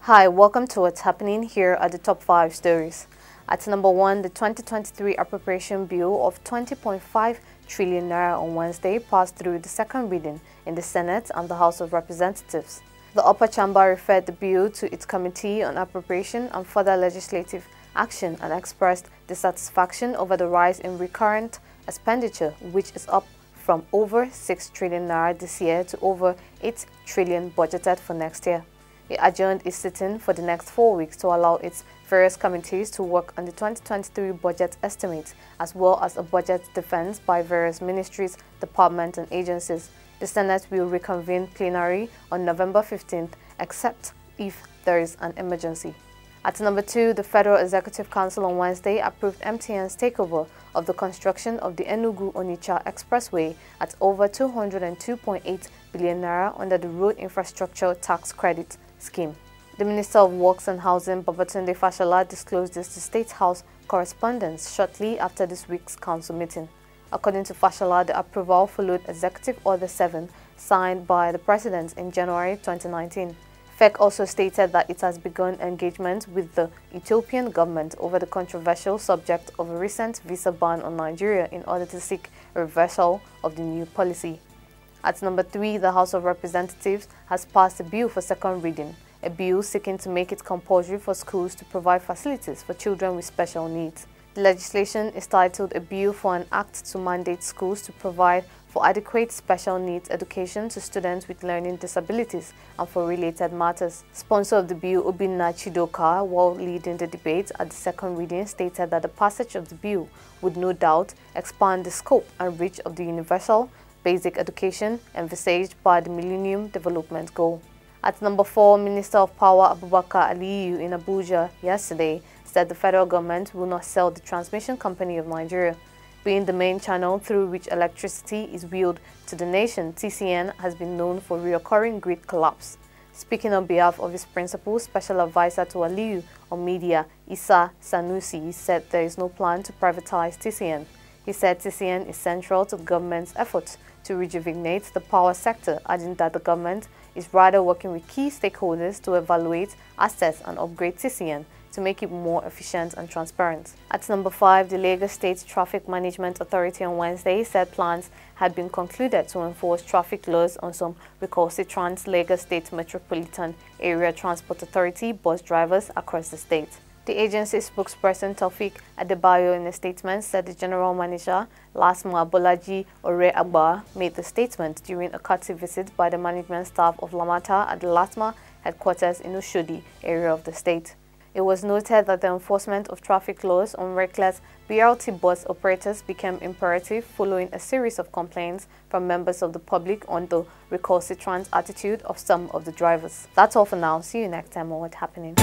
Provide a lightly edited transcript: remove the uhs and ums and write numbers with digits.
Hi, welcome to what's happening. Here are the top 5 stories. At number 1, the 2023 Appropriation Bill of 20.5 trillion naira on Wednesday passed through the second reading in the Senate and the House of Representatives. The upper chamber referred the bill to its Committee on Appropriation and Further Legislative Action and expressed dissatisfaction over the rise in recurrent expenditure, which is up from over 6 trillion naira this year to over 8 trillion budgeted for next year. It adjourned its sitting for the next 4 weeks to allow its various committees to work on the 2023 budget estimates, as well as a budget defense by various ministries, departments, and agencies. The Senate will reconvene plenary on November 15th, except if there is an emergency. At number 2, the Federal Executive Council on Wednesday approved MTN's takeover of the construction of the Enugu-Onitsha Expressway at over 202.8 billion naira under the Road Infrastructure Tax Credit Scheme. The Minister of Works and Housing, Babatunde Fashola, disclosed this to State House correspondents shortly after this week's council meeting. According to Fashola, the approval followed Executive Order 7 signed by the President in January 2019. FEC also stated that it has begun engagement with the Ethiopian government over the controversial subject of a recent visa ban on Nigeria in order to seek a reversal of the new policy. At number 3, the House of Representatives has passed a bill for second reading, a bill seeking to make it compulsory for schools to provide facilities for children with special needs. The legislation is titled A Bill for an Act to Mandate Schools to Provide for Adequate Special Needs Education to Students with Learning Disabilities and for Related Matters. Sponsor of the bill, Obinna Chidoka, while leading the debate at the second reading, stated that the passage of the bill would no doubt expand the scope and reach of the universal basic education envisaged by the Millennium Development Goal. At number 4, Minister of Power Abubakar Aliyu in Abuja yesterday said the federal government will not sell the Transmission Company of Nigeria. Being the main channel through which electricity is wheeled to the nation, TCN has been known for recurring grid collapse. Speaking on behalf of his principal special advisor to Aliyu on media, Issa Sanusi, said there is no plan to privatize TCN. He said TCN is central to the government's efforts to rejuvenate the power sector, adding that the government is rather working with key stakeholders to evaluate, assess, and upgrade TCN to make it more efficient and transparent. At number 5, the Lagos State Traffic Management Authority on Wednesday said plans had been concluded to enforce traffic laws on some recalcitrant Lagos State Metropolitan Area Transport Authority bus drivers across the state. The agency's spokesperson Taufik Adebayo in a statement said the general manager, Lasma Bolaji Ore-Agba, made the statement during a courtesy visit by the management staff of Lamata at the Lasma headquarters in Oshodi area of the state. It was noted that the enforcement of traffic laws on reckless BRT bus operators became imperative following a series of complaints from members of the public on the recalcitrant attitude of some of the drivers. That's all for now. See you next time on What's Happening.